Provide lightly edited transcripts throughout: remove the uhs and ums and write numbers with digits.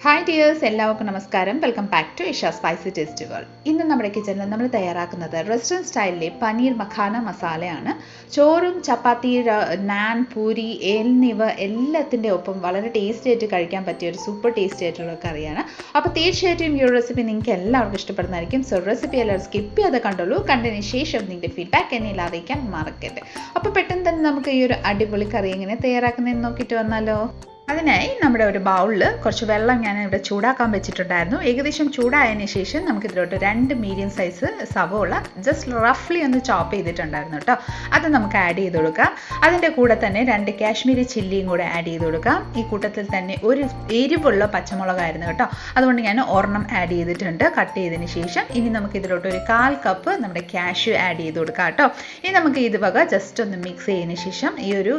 Hi dears, എല്ലാവർക്കും നമസ്കാരം. Welcome back to Isha spicy taste world. ഇന്ന് നമ്മുടെ കിച്ചണിൽ നമ്മൾ തയ്യാറാക്കുന്നത് റെസ്റ്റോറൻറ്റ് സ്റ്റൈലിലെ പനീർ മഖാന മസാലയാണ്. ചോറും ചപ്പാത്തി, നാൻ, പൂരി എന്നിവ എല്ലാത്തിൻ്റെ ഒപ്പം വളരെ ടേസ്റ്റി ആയിട്ട് കഴിക്കാൻ പറ്റിയ ഒരു സൂപ്പർ ടേസ്റ്റി ആയിട്ടുള്ള കറിയാണ്. അപ്പോൾ തീർച്ചയായിട്ടും ഈ ഒരു റെസിപ്പി നിങ്ങൾക്ക് എല്ലാവർക്കും ഇഷ്ടപ്പെടുന്നതായിരിക്കും. സോ റെസിപ്പി എല്ലാവരും സ്കിപ്പ് ചെയ്ത് കണ്ടോളൂ. കണ്ടതിന് ശേഷം നിങ്ങളുടെ ഫീഡ്ബാക്ക് എന്നെ അറിയിക്കാൻ മറക്കരുത്. അപ്പോൾ പെട്ടെന്ന് തന്നെ നമുക്ക് ഈ ഒരു അടിപൊളി കറി എങ്ങനെ തയ്യാറാക്കുന്നതെന്ന് നോക്കിയിട്ട് വന്നാലോ. അതിനായി നമ്മുടെ ഒരു ബൗളിൽ കുറച്ച് വെള്ളം ഞാൻ ഇവിടെ ചൂടാക്കാൻ വെച്ചിട്ടുണ്ടായിരുന്നു. ഏകദേശം ചൂടായതിനു ശേഷം നമുക്കിതിലോട്ട് 2 മീഡിയം സൈസ് സവോള ജസ്റ്റ് റഫ്ലി ഒന്ന് ചോപ്പ് ചെയ്തിട്ടുണ്ടായിരുന്നു കേട്ടോ. അത് നമുക്ക് ആഡ് ചെയ്ത് കൊടുക്കാം. അതിൻ്റെ കൂടെ തന്നെ 2 കാശ്മീരി ചില്ലിയും കൂടെ ആഡ് ചെയ്ത് കൊടുക്കാം. ഈ കൂട്ടത്തിൽ തന്നെ ഒരു എരിവുള്ള പച്ചമുളകായിരുന്നു കേട്ടോ, അതുകൊണ്ട് ഞാൻ ഒരെണ്ണം ആഡ് ചെയ്തിട്ടുണ്ട് കട്ട് ചെയ്തതിന് ശേഷം. ഇനി നമുക്കിതിലോട്ട് ഒരു 1/4 കപ്പ് നമ്മുടെ കാഷ്യൂ ആഡ് ചെയ്ത് കൊടുക്കാം കേട്ടോ. ഇനി നമുക്ക് ഇത് വക ജസ്റ്റ് ഒന്ന് മിക്സ് ചെയ്തതിന് ശേഷം ഈ ഒരു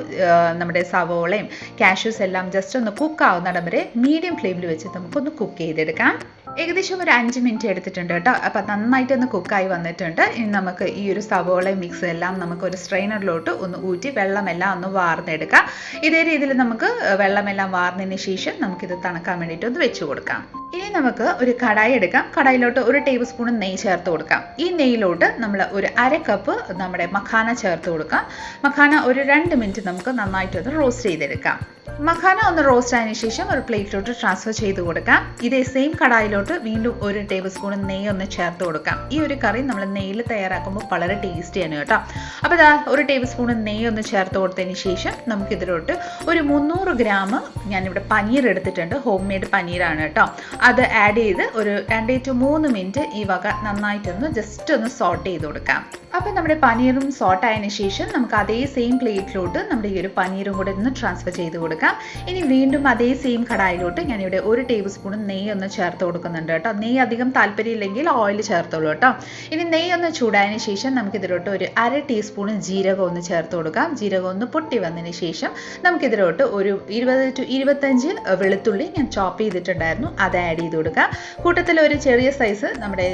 നമ്മുടെ സവോളയും കാഷ്യൂസ് എല്ലാം ജസ്റ്റ് ഒന്ന് കുക്ക് ആവുന്നിടം വരെ മീഡിയം ഫ്ലെയിമിൽ വെച്ച് നമുക്കൊന്ന് കുക്ക് ചെയ്തെടുക്കാം. ഏകദേശം ഒരു 5 മിനിറ്റ് എടുത്തിട്ടുണ്ട് കേട്ടോ. അപ്പം നന്നായിട്ടൊന്ന് കുക്കായി വന്നിട്ടുണ്ട്. ഇനി നമുക്ക് ഈ ഒരു സവോള മിക്സ് എല്ലാം നമുക്ക് ഒരു സ്ട്രെയിനറിലോട്ട് ഒന്ന് ഊറ്റി വെള്ളമെല്ലാം ഒന്ന് വാർന്നെടുക്കാം. ഇതേ രീതിയിൽ നമുക്ക് വെള്ളമെല്ലാം വാർന്നതിന് ശേഷം നമുക്കിത് തണുക്കാൻ വേണ്ടിയിട്ട് ഒന്ന് വെച്ച് കൊടുക്കാം. ഇനി നമുക്ക് ഒരു കടായി എടുക്കാം. കടായിലോട്ട് 1 ടേബിൾ സ്പൂൺ നെയ്യ് ചേർത്ത് കൊടുക്കാം. ഈ നെയ്യിലോട്ട് നമ്മൾ ഒരു 1/2 കപ്പ് നമ്മുടെ മഖാന ചേർത്ത് കൊടുക്കാം. മഖാന ഒരു 2 മിനിറ്റ് നമുക്ക് നന്നായിട്ടൊന്ന് റോസ്റ്റ് ചെയ്തെടുക്കാം. മഖാന ഒന്ന് റോസ്റ്റ് ആയതിനു ശേഷം ഒരു പ്ലേറ്റിലോട്ട് ട്രാൻസ്ഫർ ചെയ്ത് കൊടുക്കാം. ഇതേ സെയിം കടായിലോട്ട് വീണ്ടും 1 ടേബിൾ സ്പൂൺ നെയ്യ് ഒന്ന് ചേർത്ത് കൊടുക്കാം. ഈ ഒരു കറി നമ്മൾ നെയ്യിൽ തയ്യാറാക്കുമ്പോൾ വളരെ ടേസ്റ്റിയാണ് കേട്ടോ. അപ്പോൾ ഇതാ 1 ടേബിൾ സ്പൂൺ നെയ്യ് ഒന്ന് ചേർത്ത് കൊടുത്തതിന് ശേഷം നമുക്കിതിലോട്ട് ഒരു 300 ഗ്രാം ഞാനിവിടെ പനീർ എടുത്തിട്ടുണ്ട്. ഹോം മെയ്ഡ് പനീറാണ് കേട്ടോ. അത് ആഡ് ചെയ്ത് ഒരു 2 to 3 മിനിറ്റ് ഈ വക നന്നായിട്ടൊന്ന് ജസ്റ്റ് ഒന്ന് സോട്ട് ചെയ്ത് കൊടുക്കാം. അപ്പോൾ നമ്മുടെ പനീറും സോട്ട് ആയതിനു ശേഷം നമുക്ക് അതേ സെയിം പ്ലേറ്റിലോട്ട് നമ്മുടെ ഈ ഒരു പനീറും കൂടെ ഒന്ന് ട്രാൻസ്ഫർ ചെയ്ത് കൊടുക്കാം. ഇനി വീണ്ടും അതേ സെയിം കടായിലോട്ട് ഞാനിവിടെ 1 ടേബിൾ സ്പൂൺ നെയ്യ് ഒന്ന് ചേർത്ത് കൊടുക്കുന്നുണ്ട് കേട്ടോ. നെയ്യ് അധികം താല്പര്യമില്ലെങ്കിൽ ഓയിൽ ചേർത്തോളൂ കേട്ടോ. ഇനി നെയ്യ് ഒന്ന് ചൂടായതിനു ശേഷം നമുക്കിതിലോട്ട് ഒരു 1/2 ടീസ്പൂൺ ജീരകം ഒന്ന് ചേർത്ത് കൊടുക്കാം. ജീരകം ഒന്ന് പൊട്ടി വന്നതിന് ശേഷം നമുക്കിതിലോട്ട് ഒരു 20 to 25 വെളുത്തുള്ളി ഞാൻ ചോപ്പ് ചെയ്തിട്ടുണ്ടായിരുന്നു, അത് ആഡ് ചെയ്ത് കൊടുക്കാം. കൂട്ടത്തിൽ ഒരു ചെറിയ സൈസ് നമ്മുടെ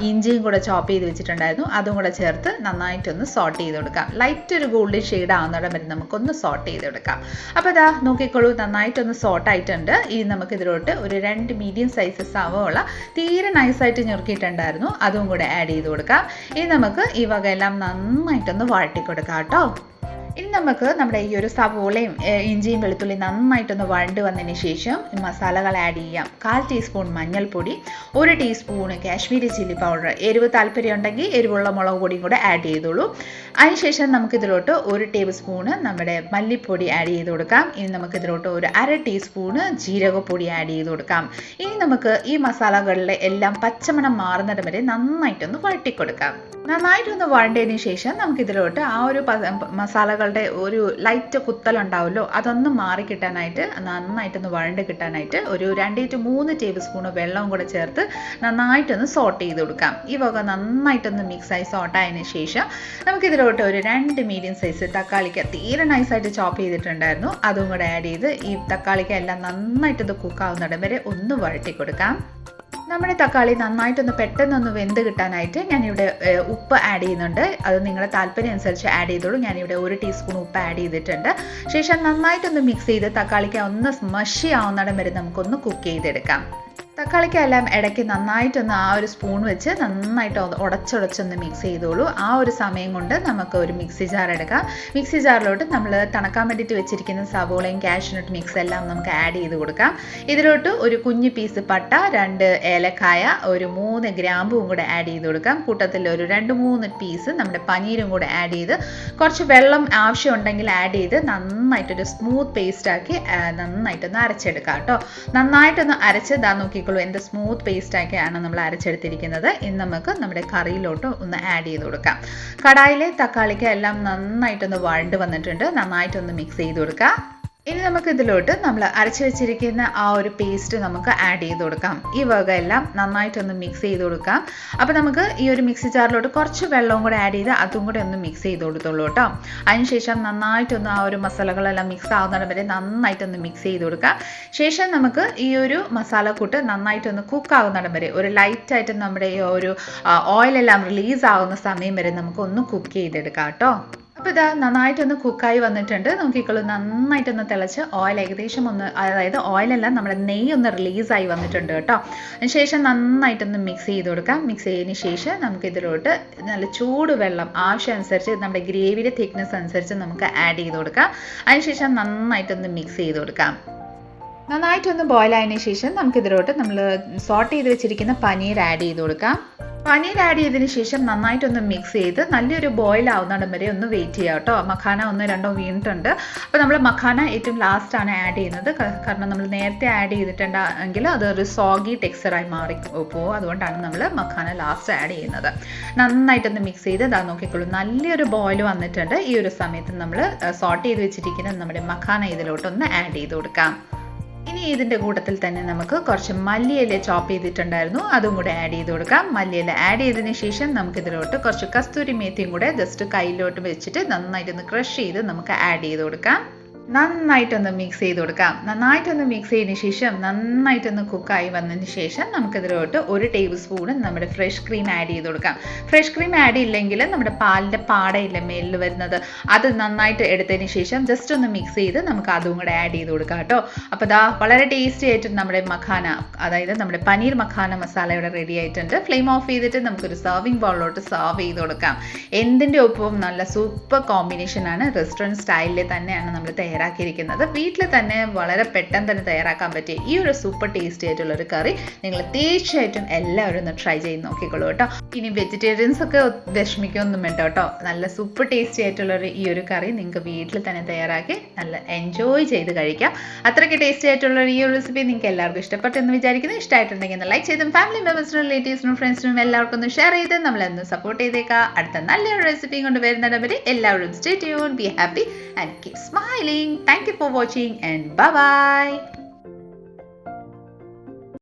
ഇഞ്ചിയും കൂടെ ചോപ്പ് ചെയ്ത് വെച്ചിട്ടുണ്ടായിരുന്നു, അതും കൂടെ ചേർത്ത് നന്നായിട്ടൊന്ന് സോട്ട് ചെയ്ത് കൊടുക്കാം. ലൈറ്റ് ഒരു ഗോൾഡൻ ഷെയ്ഡ് ആവുന്നിടം വരെ നമുക്കൊന്ന് സോട്ട് ചെയ്ത് കൊടുക്കാം. അപ്പോൾ ഇതാ നോക്കിക്കോളൂ, നന്നായിട്ടൊന്ന് സോട്ട് ആയിട്ടുണ്ട്. ഇനി നമുക്കിതിലോട്ട് ഒരു 2 മീഡിയം സൈസ് സവോള തീരെ നൈസായിട്ട് ഞുറുക്കിയിട്ടുണ്ടായിരുന്നു, അതും കൂടെ ആഡ് ചെയ്ത് കൊടുക്കാം. ഇനി നമുക്ക് ഈ വകയെല്ലാം നന്നായിട്ടൊന്ന് വഴറ്റി കൊടുക്കാം കേട്ടോ. ഇനി നമുക്ക് നമ്മുടെ ഈ ഒരു സവോളയും ഇഞ്ചിയും വെളുത്തുള്ളി നന്നായിട്ടൊന്ന് വഴണ്ട് വന്നതിന് ശേഷം മസാലകൾ ആഡ് ചെയ്യാം. 1/4 ടീസ്പൂൺ മഞ്ഞൾപ്പൊടി, 1 ടീസ്പൂൺ കാശ്മീരി ചില്ലി പൗഡർ, എരിവ് താല്പര്യം ഉണ്ടെങ്കിൽ എരിവുള്ള മുളക് പൊടിയും കൂടെ ആഡ് ചെയ്തോളൂ. അതിനുശേഷം നമുക്കിതിലോട്ട് 1 ടേബിൾ സ്പൂണ് നമ്മുടെ മല്ലിപ്പൊടി ആഡ് ചെയ്ത് കൊടുക്കാം. ഇനി നമുക്കിതിലോട്ട് ഒരു 1/2 ടീസ്പൂണ് ജീരകപ്പൊടി ആഡ് ചെയ്ത് കൊടുക്കാം. ഇനി നമുക്ക് ഈ മസാലകളിലെ എല്ലാം പച്ചമണം മാറുന്നിടം വരെ നന്നായിട്ടൊന്ന് വഴറ്റിക്കൊടുക്കാം. നന്നായിട്ടൊന്ന് വഴണ്ടതിന് ശേഷം നമുക്കിതിലോട്ട് ആ ഒരു മസാലകളുടെ ഒരു ലൈറ്റ് കുത്തലുണ്ടാവുമല്ലോ, അതൊന്ന് മാറി കിട്ടാനായിട്ട് നന്നായിട്ടൊന്ന് വഴണ്ട് കിട്ടാനായിട്ട് ഒരു 2 to 3 ടേബിൾ സ്പൂൺ വെള്ളവും കൂടെ ചേർത്ത് നന്നായിട്ടൊന്ന് സോട്ട് ചെയ്ത് കൊടുക്കാം. ഈ വക നന്നായിട്ടൊന്ന് മിക്സായി സോട്ടായതിനു ശേഷം നമുക്കിതിലോട്ട് ഒരു 2 മീഡിയം സൈസ് തക്കാളിക്ക തീരെ നൈസായിട്ട് ചോപ്പ് ചെയ്തിട്ടുണ്ടായിരുന്നു, അതും കൂടെ ആഡ് ചെയ്ത് ഈ തക്കാളിക്ക എല്ലാം നന്നായിട്ടൊന്ന് കുക്കാവുന്നിടം വരെ ഒന്ന് വഴറ്റി കൊടുക്കാം. നമ്മുടെ തക്കാളി നന്നായിട്ടൊന്ന് പെട്ടെന്നൊന്ന് വെന്ത് കിട്ടാനായിട്ട് ഞാനിവിടെ ഉപ്പ് ആഡ് ചെയ്യുന്നുണ്ട്. അത് നിങ്ങളുടെ താല്പര്യം അനുസരിച്ച് ആഡ് ചെയ്തോളൂ. ഞാനിവിടെ 1 ടീസ്പൂൺ ഉപ്പ് ആഡ് ചെയ്തിട്ടുണ്ട്. ശേഷം നന്നായിട്ടൊന്ന് മിക്സ് ചെയ്ത് തക്കാളിക്ക് ഒന്ന് സ്മഷി ആവുന്നിടം വരെ നമുക്കൊന്ന് കുക്ക് ചെയ്തെടുക്കാം. തക്കാളിക്കെല്ലാം ഇടയ്ക്ക് നന്നായിട്ടൊന്ന് ആ ഒരു സ്പൂൺ വെച്ച് നന്നായിട്ട് ഉടച്ചൊന്ന് മിക്സ് ചെയ്തോളൂ. ആ ഒരു സമയം കൊണ്ട് നമുക്ക് ഒരു മിക്സി ജാർ എടുക്കാം. മിക്സി ജാറിലോട്ട് നമ്മൾ തണക്കാൻ വേണ്ടിയിട്ട് വെച്ചിരിക്കുന്ന സവോളയും കാഷ്യൂനട്ട് മിക്സ് എല്ലാം നമുക്ക് ആഡ് ചെയ്ത് കൊടുക്കാം. ഇതിലോട്ട് ഒരു കുഞ്ഞു പീസ് പട്ട, 2 ഏലക്കായ, ഒരു 3 ഗ്രാമ്പും കൂടെ ആഡ് ചെയ്ത് കൊടുക്കാം. കൂട്ടത്തിൽ ഒരു 2-3 പീസ് നമ്മുടെ പനീരും കൂടെ ആഡ് ചെയ്ത് കുറച്ച് വെള്ളം ആവശ്യമുണ്ടെങ്കിൽ ആഡ് ചെയ്ത് നന്നായിട്ടൊരു സ്മൂത്ത് പേസ്റ്റ് ആക്കി നന്നായിട്ടൊന്ന് അരച്ചെടുക്കാം കേട്ടോ. നന്നായിട്ടൊന്ന് അരച്ച് നോക്കി എന്ത് സ്മൂത്ത് പേസ്റ്റ് ആക്കിയാണ് നമ്മൾ അരച്ചെടുത്തിരിക്കുന്നത്. ഇനി നമുക്ക് നമ്മുടെ കറിയിലോട്ട് ഒന്ന് ആഡ് ചെയ്ത് കൊടുക്കാം. കടായിലെ തക്കാളിക്ക് എല്ലാം നന്നായിട്ടൊന്ന് വഴണ്ട് വന്നിട്ടുണ്ട്, നന്നായിട്ടൊന്ന് മിക്സ് ചെയ്ത് കൊടുക്കാം. ഇനി നമുക്ക് ഇതിലോട്ട് നമ്മൾ അരച്ചു വെച്ചിരിക്കുന്ന ആ ഒരു പേസ്റ്റ് നമുക്ക് ആഡ് ചെയ്ത് കൊടുക്കാം. ഈ വക എല്ലാം നന്നായിട്ടൊന്ന് മിക്സ് ചെയ്ത് കൊടുക്കാം. അപ്പോൾ നമുക്ക് ഈ ഒരു മിക്സി ജാറിലോട്ട് കുറച്ച് വെള്ളവും കൂടെ ആഡ് ചെയ്ത് അതും കൂടെ ഒന്ന് മിക്സ് ചെയ്ത് കൊടുത്തോളൂ കേട്ടോ. അതിനുശേഷം നന്നായിട്ടൊന്ന് ആ ഒരു മസാലകളെല്ലാം മിക്സ് ആവുന്നിടം വരെ നന്നായിട്ടൊന്ന് മിക്സ് ചെയ്ത് കൊടുക്കാം. ശേഷം നമുക്ക് ഈ ഒരു മസാലക്കൂട്ട് നന്നായിട്ടൊന്ന് കുക്ക് ആവുന്നിടം വരെ ഒരു ലൈറ്റായിട്ട് നമ്മുടെ ഈ ഒരു ഓയിലെല്ലാം റിലീസ് ആവുന്ന സമയം വരെ നമുക്കൊന്ന് കുക്ക് ചെയ്തെടുക്കാം കേട്ടോ. അപ്പോൾ ഇതാ നന്നായിട്ടൊന്ന് കുക്കായി വന്നിട്ടുണ്ട്. നോക്കിക്കോളൂ, നന്നായിട്ടൊന്ന് തിളച്ച് ഓയിൽ ഏകദേശം ഒന്ന്, അതായത് ഓയിലല്ല, നമ്മുടെ നെയ്യ് ഒന്ന് റിലീസായി വന്നിട്ടുണ്ട് കേട്ടോ. അതിനുശേഷം നന്നായിട്ടൊന്ന് മിക്സ് ചെയ്ത് കൊടുക്കാം. മിക്സ് ചെയ്തതിന് ശേഷം നമുക്ക് ഇതിലോട്ട് നല്ല ചൂട് വെള്ളം ആവശ്യമനുസരിച്ച് നമ്മുടെ ഗ്രേവിയുടെ തിക്നെസ് അനുസരിച്ച് നമുക്ക് ആഡ് ചെയ്ത് കൊടുക്കാം. അതിനുശേഷം നന്നായിട്ടൊന്ന് മിക്സ് ചെയ്ത് കൊടുക്കാം. നന്നായിട്ടൊന്ന് ബോയിൽ ആയതിനു ശേഷം നമുക്കിതിലോട്ട് നമ്മൾ സോട്ട് ചെയ്ത് വെച്ചിരിക്കുന്ന പനീർ ആഡ് ചെയ്ത് കൊടുക്കാം. പനീർ ആഡ് ചെയ്തതിന് ശേഷം നന്നായിട്ടൊന്ന് മിക്സ് ചെയ്ത് നല്ലൊരു ബോയിൽ ആവുന്നിടം വരെ ഒന്ന് വെയിറ്റ് ചെയ്യാം കേട്ടോ. മഖാന 1-2 വീണിട്ടുണ്ട്. അപ്പോൾ നമ്മൾ മഖാന ഏറ്റവും ലാസ്റ്റാണ് ആഡ് ചെയ്യുന്നത്. കാരണം നമ്മൾ നേരത്തെ ആഡ് ചെയ്തിട്ടുണ്ടെങ്കിൽ അതൊരു സോഗി ടെക്സ്ചറായി മാറി പോകും. അതുകൊണ്ടാണ് നമ്മൾ മഖാന ലാസ്റ്റ് ആഡ് ചെയ്യുന്നത്. നന്നായിട്ടൊന്ന് മിക്സ് ചെയ്ത് ഇതാ നോക്കിക്കോളൂ, നല്ലൊരു ബോയിൽ വന്നിട്ടുണ്ട്. ഈ ഒരു സമയത്ത് നമ്മൾ സോട്ട് ചെയ്ത് വെച്ചിരിക്കുന്ന നമ്മുടെ മഖാന ഇതിലോട്ടൊന്ന് ആഡ് ചെയ്ത് കൊടുക്കാം. ഇനി ഇതിൻ്റെ കൂട്ടത്തിൽ തന്നെ നമുക്ക് കുറച്ച് മല്ലിയില ചോപ്പ് ചെയ്തിട്ടുണ്ടായിരുന്നു, അതും കൂടെ ആഡ് ചെയ്ത് കൊടുക്കാം. മല്ലിയില ആഡ് ചെയ്തതിന് ശേഷം നമുക്കിതിലോട്ട് കുറച്ച് കസ്തൂരി മേത്തിയും കൂടെ ജസ്റ്റ് കയ്യിലോട്ട് വെച്ചിട്ട് നന്നായിട്ടൊന്ന് ക്രഷ് ചെയ്ത് നമുക്ക് ആഡ് ചെയ്ത് കൊടുക്കാം. നന്നായിട്ടൊന്ന് മിക്സ് ചെയ്ത് കൊടുക്കാം. നന്നായിട്ടൊന്ന് മിക്സ് ചെയ്തതിന് ശേഷം നന്നായിട്ടൊന്ന് കുക്കായി വന്നതിന് ശേഷം നമുക്കിതിലോട്ട് 1 ടേബിൾ സ്പൂൺ നമ്മുടെ ഫ്രഷ് ക്രീം ആഡ് ചെയ്ത് കൊടുക്കാം. ഫ്രഷ് ക്രീം ആഡ് ഇല്ലെങ്കിൽ നമ്മുടെ പാലിൻ്റെ പാടയില്ല മേലിൽ വരുന്നത്, അത് നന്നായിട്ട് എടുത്തതിന് ശേഷം ജസ്റ്റ് ഒന്ന് മിക്സ് ചെയ്ത് നമുക്ക് അതും കൂടെ ആഡ് ചെയ്ത് കൊടുക്കാം കേട്ടോ. അപ്പോൾ ദാ വളരെ ടേസ്റ്റി ആയിട്ട് നമ്മുടെ മഖാന, അതായത് നമ്മുടെ പനീർ മഖാന മസാല ഇവിടെ റെഡി ആയിട്ടുണ്ട്. ഫ്ലെയിം ഓഫ് ചെയ്തിട്ട് നമുക്കൊരു സർവിങ് ബൗളിലോട്ട് സർവ് ചെയ്ത് കൊടുക്കാം. എന്തിൻ്റെ ഒപ്പവും നല്ല സൂപ്പർ കോമ്പിനേഷനാണ്. റെസ്റ്റോറൻറ്റ് സ്റ്റൈലിൽ തന്നെയാണ് നമ്മൾ തയ്യാറാക്കിയിരിക്കുന്നത്. വീട്ടിൽ തന്നെ വളരെ പെട്ടെന്ന് തന്നെ തയ്യാറാക്കാൻ പറ്റിയ ഈ ഒരു സൂപ്പർ ടേസ്റ്റി ആയിട്ടുള്ള ഒരു കറി നിങ്ങൾ തീർച്ചയായിട്ടും എല്ലാവരും ഒന്ന് ട്രൈ ചെയ്ത് നോക്കിക്കോളൂ കേട്ടോ. ഇനി വെജിറ്റേറിയൻസ് ഒക്കെ വിഷമിക്കൊന്നും വേണ്ട കേട്ടോ. നല്ല സൂപ്പർ ടേസ്റ്റി ആയിട്ടുള്ള ഈ ഒരു കറി നിങ്ങൾക്ക് വീട്ടിൽ തന്നെ തയ്യാറാക്കി നല്ല എൻജോയ് ചെയ്ത് കഴിക്കാം. അത്രയ്ക്ക് ടേസ്റ്റി ആയിട്ടുള്ള ഈ ഒരു റെസിപ്പി നിങ്ങൾക്ക് എല്ലാവർക്കും ഇഷ്ടപ്പെട്ടെന്ന് വിചാരിക്കുന്നു. ഇഷ്ടമായിട്ടുണ്ടെങ്കിൽ ഒന്ന് ലൈക്ക് ചെയ്തും ഫാമിലി മെമ്പേഴ്സിനും റിലേറ്റീവ്സിനും ഫ്രണ്ട്സിനും എല്ലാവർക്കും ഒന്ന് ഷെയർ ചെയ്ത് നമ്മളെന്ന് സപ്പോർട്ട് ചെയ്തേക്കാം. അടുത്ത നല്ലൊരു റെസിപ്പി കൊണ്ട് വരുന്നവരെ എല്ലാവരും stay tuned, be happy and keep smiling. Thank you for watching and bye bye.